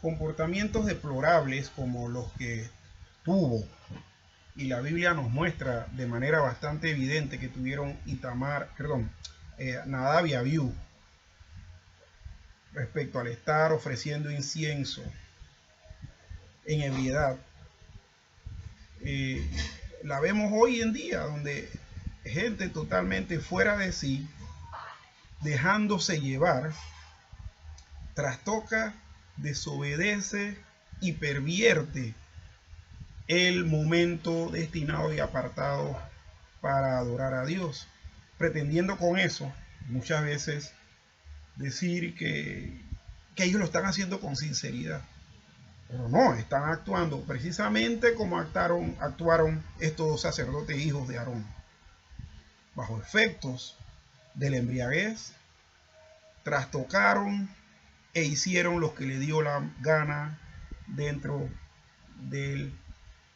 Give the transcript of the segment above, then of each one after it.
comportamientos deplorables como los que tuvo, y la Biblia nos muestra de manera bastante evidente que tuvieron Nadab y Abiú, respecto al estar ofreciendo incienso en ebriedad, la vemos hoy en día, donde gente totalmente fuera de sí, dejándose llevar, trastoca, desobedece y pervierte el momento destinado y apartado para adorar a Dios, pretendiendo con eso muchas veces decir que ellos lo están haciendo con sinceridad. Pero no, están actuando precisamente como actuaron estos dos sacerdotes hijos de Aarón, bajo efectos de la embriaguez, trastocaron e hicieron lo que le dio la gana dentro del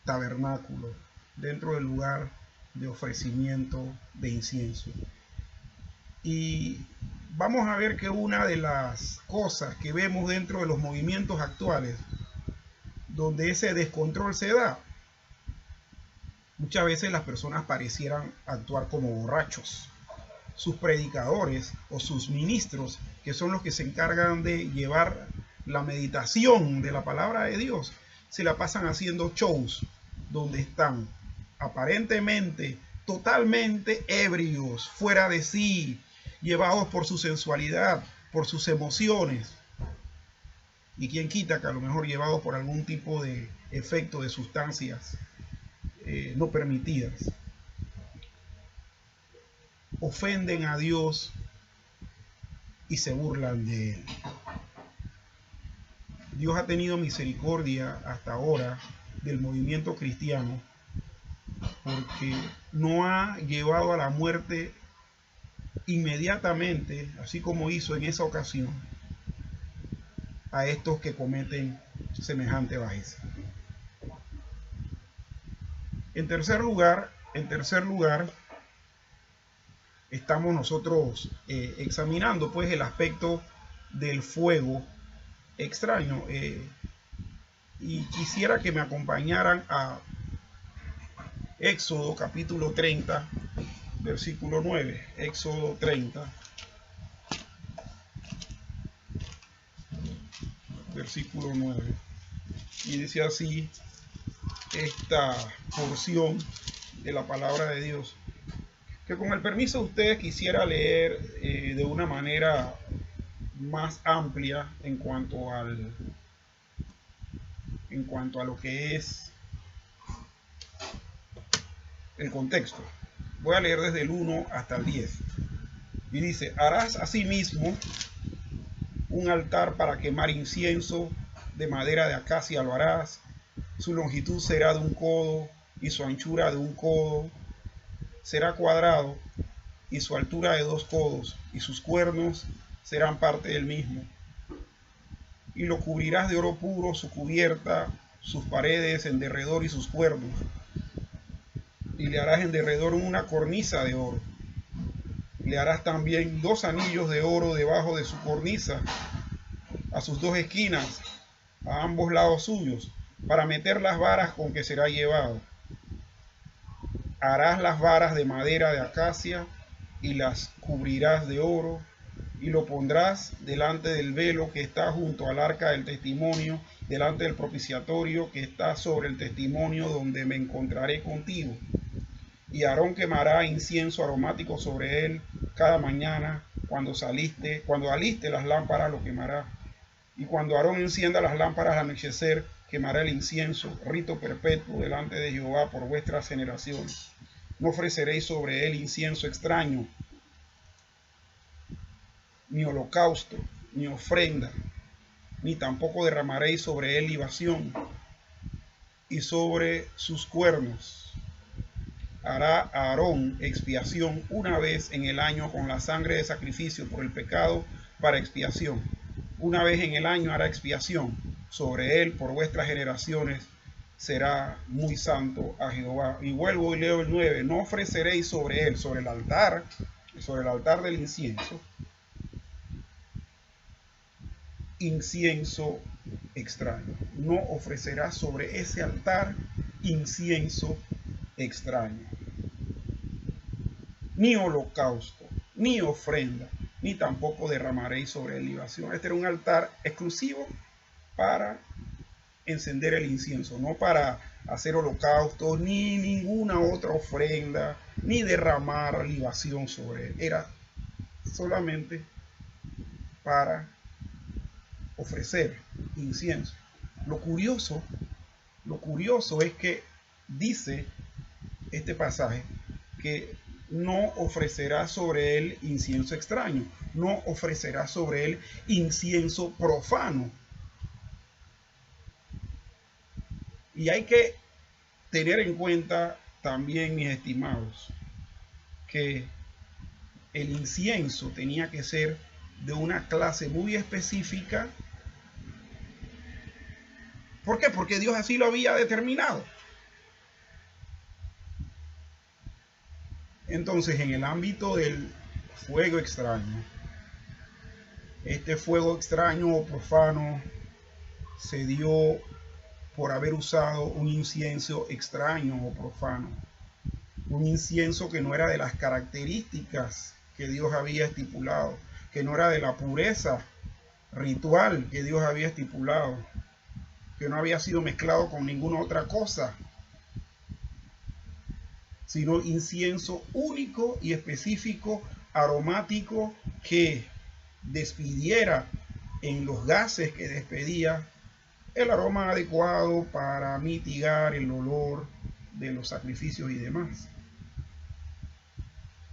tabernáculo, dentro del lugar de ofrecimiento de incienso. Y vamos a ver que una de las cosas que vemos dentro de los movimientos actuales, donde ese descontrol se da, muchas veces las personas parecieran actuar como borrachos. Sus predicadores o sus ministros, que son los que se encargan de llevar la meditación de la palabra de Dios, se la pasan haciendo shows donde están aparentemente totalmente ebrios, fuera de sí, llevados por su sensualidad, por sus emociones. Y quién quita que a lo mejor llevados por algún tipo de efecto de sustancias no permitidas. Ofenden a Dios y se burlan de Él. Dios ha tenido misericordia hasta ahora del movimiento cristiano, porque no ha llevado a la muerte inmediatamente, así como hizo en esa ocasión, a estos que cometen semejante bajeza. En tercer lugar, estamos nosotros examinando pues el aspecto del fuego extraño, y quisiera que me acompañaran a Éxodo capítulo 30, versículo 9. Éxodo 30, versículo 9. Y dice así esta porción de la palabra de Dios, que con el permiso de ustedes quisiera leer de una manera más amplia en cuanto a lo que es el contexto. Voy a leer desde el 1 hasta el 10. Y dice: harás asimismo un altar para quemar incienso, de madera de acacia lo harás. Su longitud será de 1 codo y su anchura de 1 codo. Será cuadrado y su altura de 2 codos, y sus cuernos serán parte del mismo. Y lo cubrirás de oro puro, su cubierta, sus paredes en derredor y sus cuernos. Y le harás en derredor una cornisa de oro. Le harás también 2 anillos de oro debajo de su cornisa, a sus 2 esquinas, a ambos lados suyos, para meter las varas con que será llevado. Harás las varas de madera de acacia y las cubrirás de oro, y lo pondrás delante del velo que está junto al arca del testimonio, delante del propiciatorio que está sobre el testimonio, donde me encontraré contigo. Y Aarón quemará incienso aromático sobre él cada mañana, cuando aliste las lámparas lo quemará. Y cuando Aarón encienda las lámparas al anochecer, quemará el incienso, rito perpetuo delante de Jehová por vuestras generaciones. No ofreceréis sobre él incienso extraño, ni holocausto, ni ofrenda, ni tampoco derramaréis sobre él libación. Y sobre sus cuernos hará Aarón expiación una vez en el año con la sangre de sacrificio por el pecado para expiación. Una vez en el año hará expiación sobre él por vuestras generaciones, será muy santo a Jehová. Y vuelvo y leo el 9. No ofreceréis sobre él, sobre el altar del incienso extraño. No ofrecerás sobre ese altar incienso extraño, ni holocausto, ni ofrenda, ni tampoco derramaréis sobre él libación. Este era un altar exclusivo para encender el incienso, no para hacer holocaustos, ni ninguna otra ofrenda, ni derramar libación sobre él. Era solamente para ofrecer incienso. Lo curioso es que dice este pasaje que no ofrecerá sobre él incienso extraño, no ofrecerá sobre él incienso profano. Y hay que tener en cuenta también, mis estimados, que el incienso tenía que ser de una clase muy específica. ¿Por qué? Porque Dios así lo había determinado. Entonces, en el ámbito del fuego extraño, este fuego extraño o profano se dio por haber usado un incienso extraño o profano. Un incienso que no era de las características que Dios había estipulado, que no era de la pureza ritual que Dios había estipulado, que no había sido mezclado con ninguna otra cosa, sino incienso único y específico, aromático, que despidiera en los gases que despedía el aroma adecuado para mitigar el olor de los sacrificios y demás.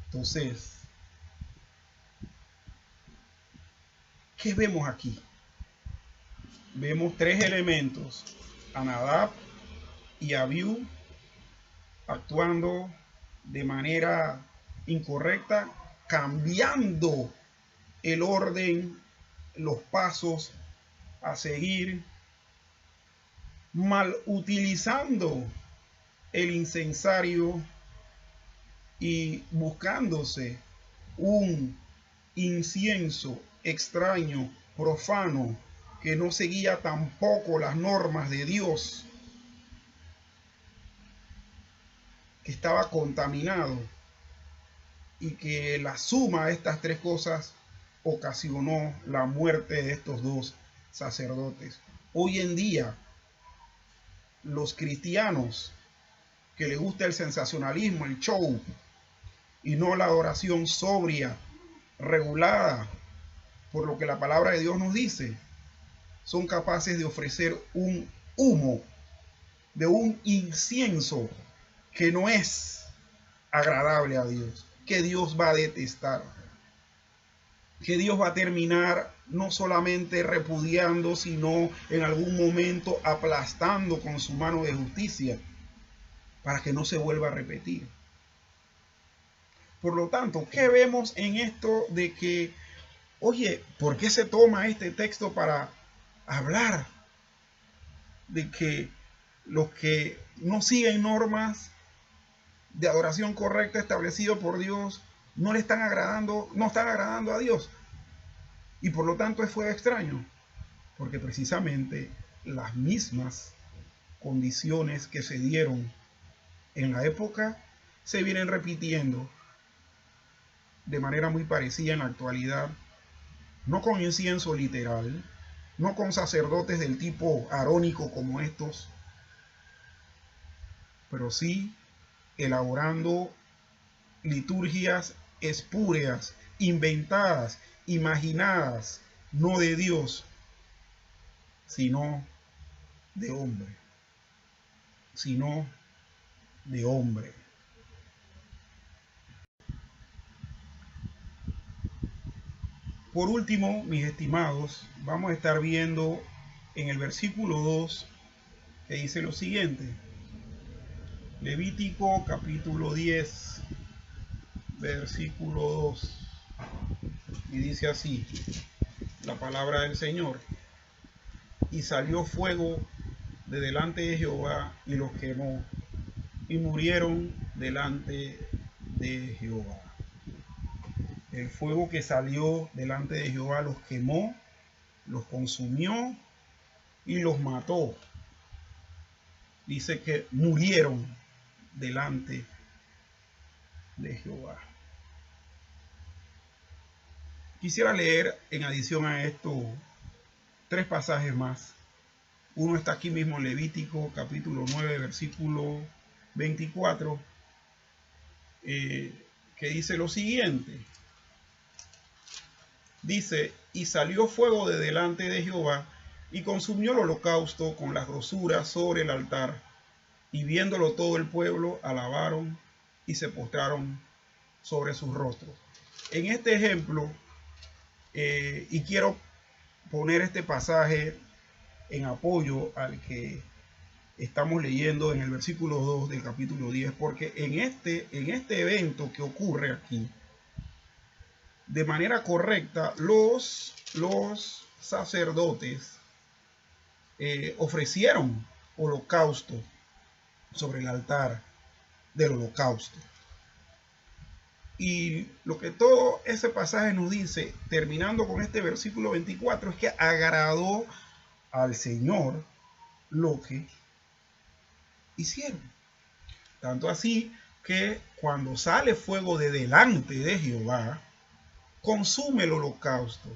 Entonces, ¿qué vemos aquí? Vemos tres elementos: a Nadab y a Abiú actuando de manera incorrecta, cambiando el orden, los pasos a seguir, mal utilizando el incensario y buscándose un incienso extraño, profano, que no seguía tampoco las normas de Dios, que estaba contaminado, y que la suma de estas tres cosas ocasionó la muerte de estos dos sacerdotes. Hoy en día, los cristianos que les gusta el sensacionalismo, el show, y no la adoración sobria, regulada por lo que la palabra de Dios nos dice, son capaces de ofrecer un humo, de un incienso que no es agradable a Dios, que Dios va a detestar, que Dios va a terminar no solamente repudiando, sino en algún momento aplastando con su mano de justicia para que no se vuelva a repetir. Por lo tanto, ¿qué vemos en esto de que, oye, ¿por qué se toma este texto para hablar de que los que no siguen normas de adoración correcta establecido por Dios no le están agradando, no están agradando a Dios? Y por lo tanto es fuego extraño, porque precisamente las mismas condiciones que se dieron en la época se vienen repitiendo de manera muy parecida en la actualidad, no con incienso literal, no con sacerdotes del tipo arónico como estos, pero sí elaborando liturgias espúreas, inventadas, imaginadas, no de Dios, sino de hombre, sino de hombre. Por último, mis estimados, vamos a estar viendo en el versículo 2 que dice lo siguiente. Levítico capítulo 10, versículo 2. Y dice así la palabra del Señor: y salió fuego de delante de Jehová y los quemó, y murieron delante de Jehová. El fuego que salió delante de Jehová los quemó, los consumió, y los mató. Dice que murieron delante de Jehová. Quisiera leer en adición a esto 3 pasajes más. Uno está aquí mismo en Levítico capítulo 9 versículo 24, que dice lo siguiente. Dice: y salió fuego de delante de Jehová y consumió el holocausto con las grosuras sobre el altar, y viéndolo todo el pueblo alabaron y se postraron sobre sus rostros. En este ejemplo, y quiero poner este pasaje en apoyo al que estamos leyendo en el versículo 2 del capítulo 10, porque en este evento que ocurre aquí, de manera correcta, los sacerdotes ofrecieron holocausto sobre el altar del holocausto. Y lo que todo ese pasaje nos dice, terminando con este versículo 24, es que agradó al Señor lo que hicieron. Tanto así que cuando sale fuego de delante de Jehová, consume el holocausto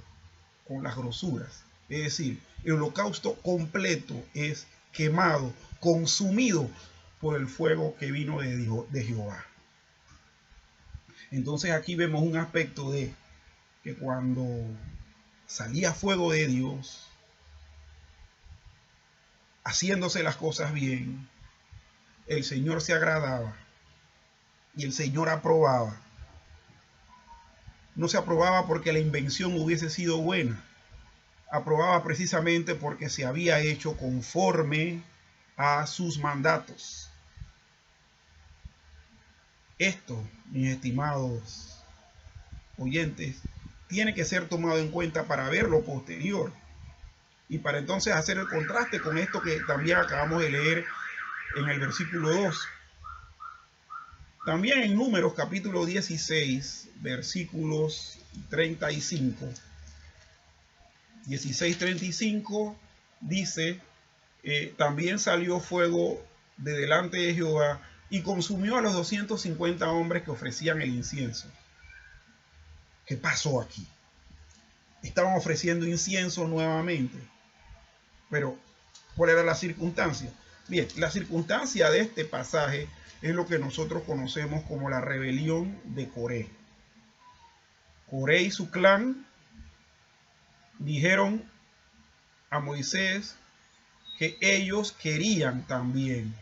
con las grosuras. Es decir, el holocausto completo es quemado, consumido por el fuego que vino de Jehová. Entonces aquí vemos un aspecto de que cuando salía fuego de Dios, haciéndose las cosas bien, el Señor se agradaba y el Señor aprobaba. No se aprobaba porque la invención hubiese sido buena, aprobaba precisamente porque se había hecho conforme a sus mandatos. Esto, mis estimados oyentes, tiene que ser tomado en cuenta para ver lo posterior y para entonces hacer el contraste con esto que también acabamos de leer en el versículo 2. También en Números capítulo 16, versículos 35. 16:35 dice: también salió fuego de delante de Jehová y consumió a los 250 hombres que ofrecían el incienso. ¿Qué pasó aquí? Estaban ofreciendo incienso nuevamente. Pero, ¿cuál era la circunstancia? Bien, la circunstancia de este pasaje es lo que nosotros conocemos como la rebelión de Coré. Coré y su clan dijeron a Moisés que ellos querían también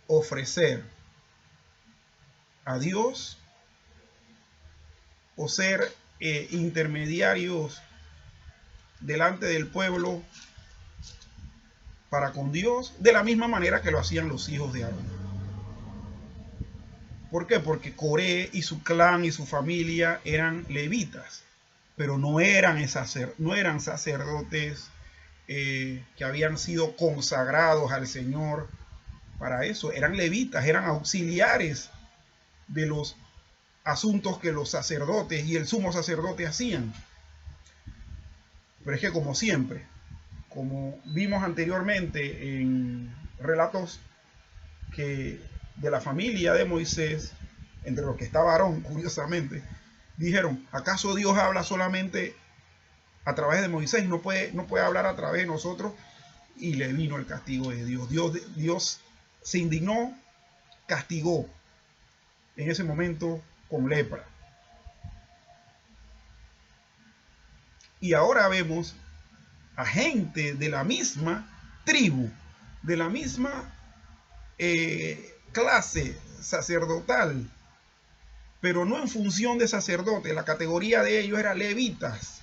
ofrecer a Dios o ser intermediarios delante del pueblo para con Dios, de la misma manera que lo hacían los hijos de Aarón. ¿Por qué? Porque Coré y su clan y su familia eran levitas, pero no eran sacerdotes que habían sido consagrados al Señor para eso. Eran levitas, eran auxiliares de los asuntos que los sacerdotes y el sumo sacerdote hacían. Pero es que, como siempre, como vimos anteriormente en relatos que de la familia de Moisés, entre los que estaba Aarón, curiosamente, dijeron: ¿acaso Dios habla solamente a través de Moisés? No puede hablar a través de nosotros. Y le vino el castigo de Dios. Dios se indignó, castigó en ese momento con lepra. Y ahora vemos a gente de la misma tribu, de la misma clase sacerdotal, pero no en función de sacerdote. La categoría de ellos era levitas,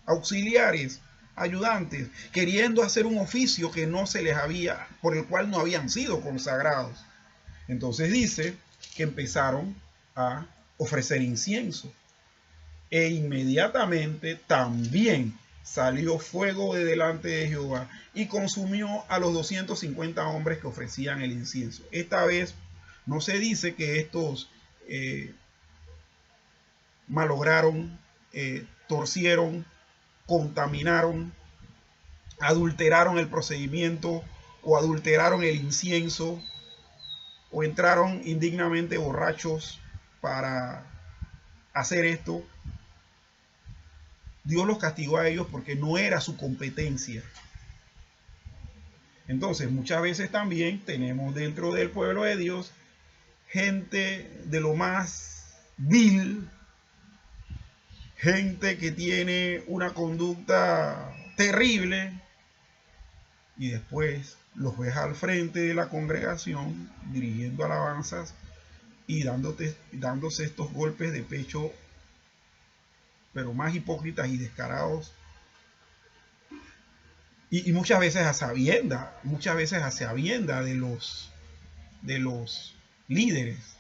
auxiliares, ayudantes, queriendo hacer un oficio que no se les había, por el cual no habían sido consagrados. Entonces dice que empezaron a ofrecer incienso. E inmediatamente también salió fuego de delante de Jehová y consumió a los 250 hombres que ofrecían el incienso. Esta vez no se dice que estos malograron, torcieron, contaminaron adulteraron el procedimiento o adulteraron el incienso o entraron indignamente borrachos para hacer esto, Dios los castigó a ellos porque no era su competencia. Entonces, muchas veces también tenemos dentro del pueblo de Dios gente de lo más vil, gente que tiene una conducta terrible y después los ves al frente de la congregación dirigiendo alabanzas y dándose estos golpes de pecho, pero más hipócritas y descarados. Y muchas veces a sabiendas de los líderes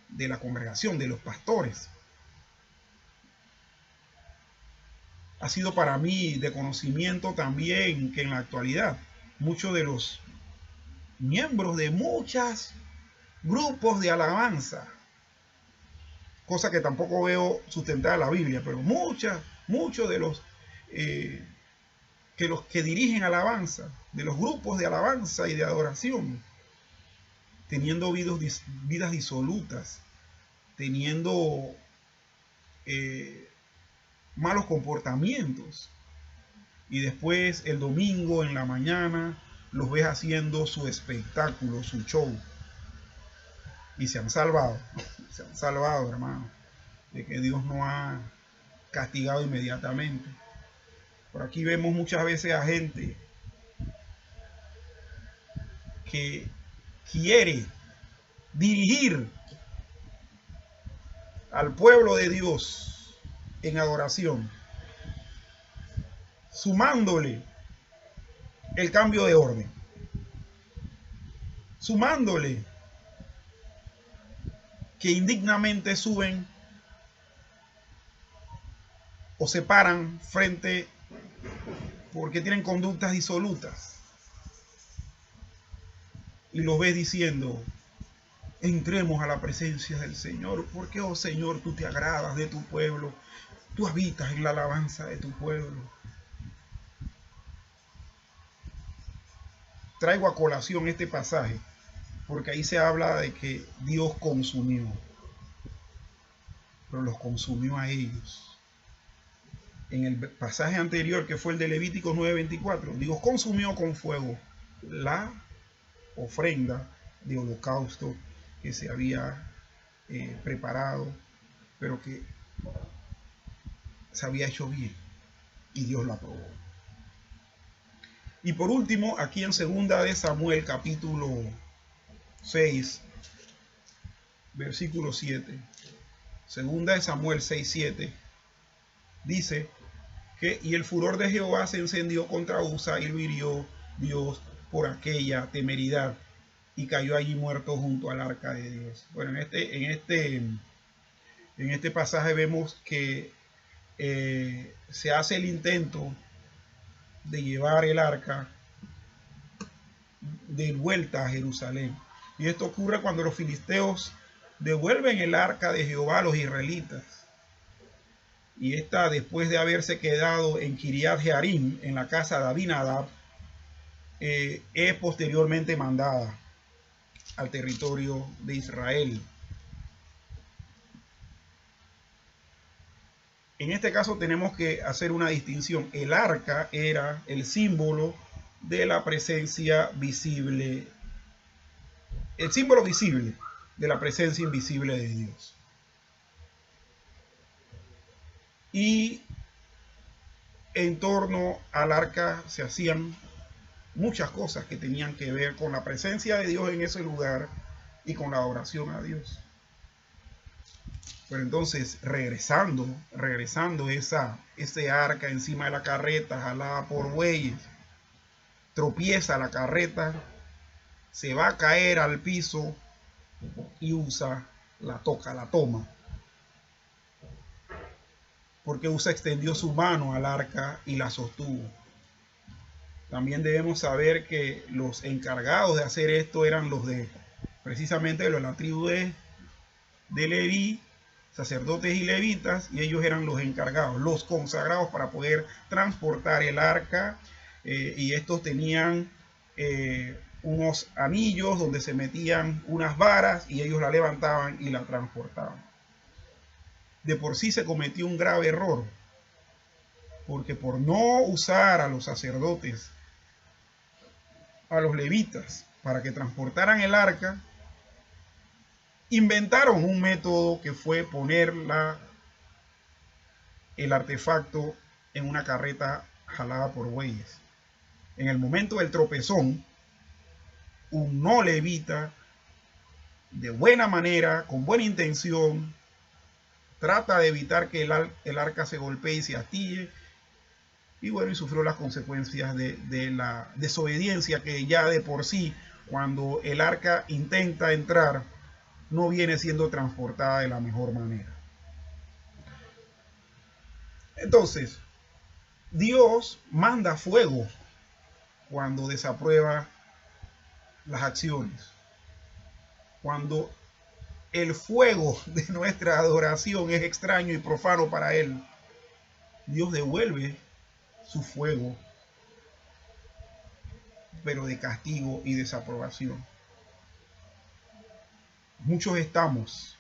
de la congregación, de los pastores. Ha sido para mí de conocimiento también que en la actualidad muchos de los miembros de muchos grupos de alabanza, cosa que tampoco veo sustentada en la Biblia, pero muchos de los que dirigen alabanza, de los grupos de alabanza y de adoración, teniendo vidas disolutas, teniendo malos comportamientos, y después el domingo en la mañana los ves haciendo su espectáculo, su show, y se han salvado, hermano, de que Dios no ha castigado inmediatamente. Por aquí vemos muchas veces a gente que quiere dirigir al pueblo de Dios en adoración, sumándole el cambio de orden, sumándole que indignamente suben o se paran frente porque tienen conductas disolutas, y los ves diciendo: entremos a la presencia del Señor, porque, oh Señor, tú te agradas de tu pueblo, tú habitas en la alabanza de tu pueblo. Traigo a colación este pasaje porque ahí se habla de que Dios consumió, pero los consumió a ellos. En el pasaje anterior, que fue el de Levítico 9:24, Dios consumió con fuego la ofrenda de holocausto que se había preparado, pero que se había hecho bien, y Dios la aprobó. Y por último, aquí en 2 de Samuel capítulo 6, versículo 7, 2 de Samuel 6:7, dice que: y el furor de Jehová se encendió contra Usa, y lo hirió Dios por aquella temeridad, y cayó allí muerto junto al arca de Dios. Bueno, en este pasaje vemos que se hace el intento de llevar el arca de vuelta a Jerusalén. Y esto ocurre cuando los filisteos devuelven el arca de Jehová a los israelitas. Y esta, después de haberse quedado en Kiriat Jearim, en la casa de Abinadab, es posteriormente mandada al territorio de Israel. En este caso tenemos que hacer una distinción. El arca era el símbolo de la presencia visible, el símbolo visible de la presencia invisible de Dios. Y en torno al arca se hacían muchas cosas que tenían que ver con la presencia de Dios en ese lugar y con la oración a Dios. Pero entonces, regresando ese arca encima de la carreta, jalada por bueyes, tropieza la carreta, se va a caer al piso, y Usa la toma. Porque Usa extendió su mano al arca y la sostuvo. También debemos saber que los encargados de hacer esto eran precisamente los de la tribu de Leví, sacerdotes y levitas, y ellos eran los encargados, los consagrados para poder transportar el arca, y estos tenían unos anillos donde se metían unas varas y ellos la levantaban y la transportaban. De por sí se cometió un grave error, porque por no usar a los sacerdotes, a los levitas, para que transportaran el arca, inventaron un método que fue poner el artefacto en una carreta jalada por bueyes. En el momento del tropezón, un no levita, de buena manera, con buena intención, trata de evitar que el arca se golpee y se astille, y bueno, y sufrió las consecuencias de la desobediencia que ya de por sí, cuando el arca intenta entrar, no viene siendo transportada de la mejor manera. Entonces, Dios manda fuego cuando desaprueba las acciones. Cuando el fuego de nuestra adoración es extraño y profano para Él, Dios devuelve su fuego, pero de castigo y desaprobación. Muchos estamos,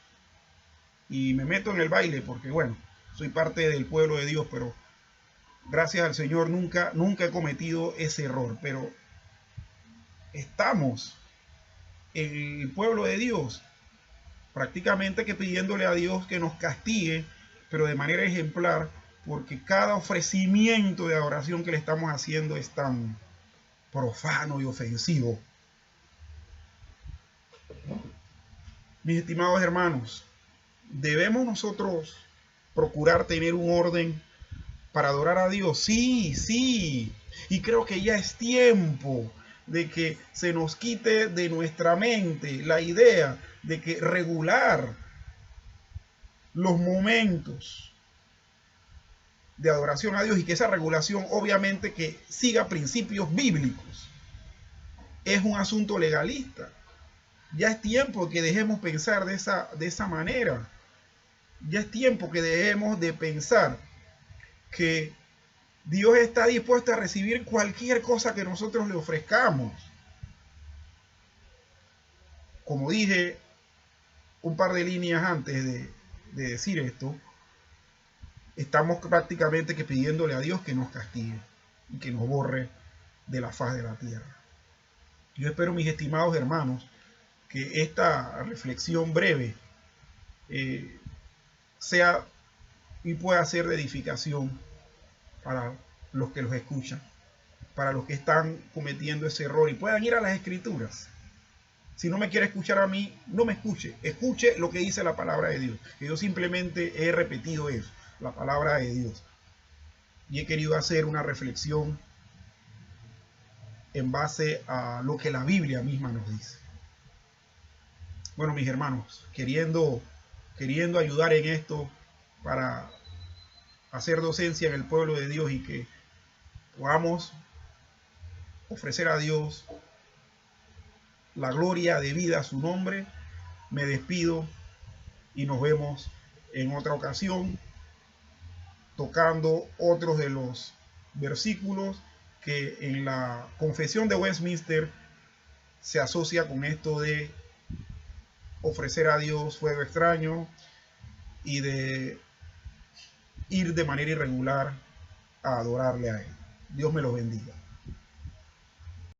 y me meto en el baile porque, bueno, soy parte del pueblo de Dios, pero gracias al Señor nunca he cometido ese error, pero estamos en el pueblo de Dios prácticamente que pidiéndole a Dios que nos castigue, pero de manera ejemplar, porque cada ofrecimiento de adoración que le estamos haciendo es tan profano y ofensivo. Mis estimados hermanos, debemos nosotros procurar tener un orden para adorar a Dios. Sí, sí. Y creo que ya es tiempo de que se nos quite de nuestra mente la idea de que regular los momentos de adoración a Dios, y que esa regulación obviamente que siga principios bíblicos, es un asunto legalista. Ya es tiempo que dejemos pensar de esa manera. Ya es tiempo que dejemos de pensar que Dios está dispuesto a recibir cualquier cosa que nosotros le ofrezcamos. Como dije un par de líneas antes de decir esto, estamos prácticamente que pidiéndole a Dios que nos castigue y que nos borre de la faz de la tierra. Yo espero, mis estimados hermanos, que esta reflexión breve sea y pueda ser de edificación para los que los escuchan, para los que están cometiendo ese error, y puedan ir a las Escrituras. Si no me quiere escuchar a mí, no me escuche. Escuche lo que dice la palabra de Dios. Que yo simplemente he repetido eso, la palabra de Dios. Y he querido hacer una reflexión en base a lo que la Biblia misma nos dice. Bueno, mis hermanos, queriendo ayudar en esto para hacer docencia en el pueblo de Dios y que podamos ofrecer a Dios la gloria debida a su nombre, me despido y nos vemos en otra ocasión tocando otros de los versículos que en la Confesión de Westminster se asocia con esto de ofrecer a Dios fuego extraño y de ir de manera irregular a adorarle a Él. Dios me los bendiga.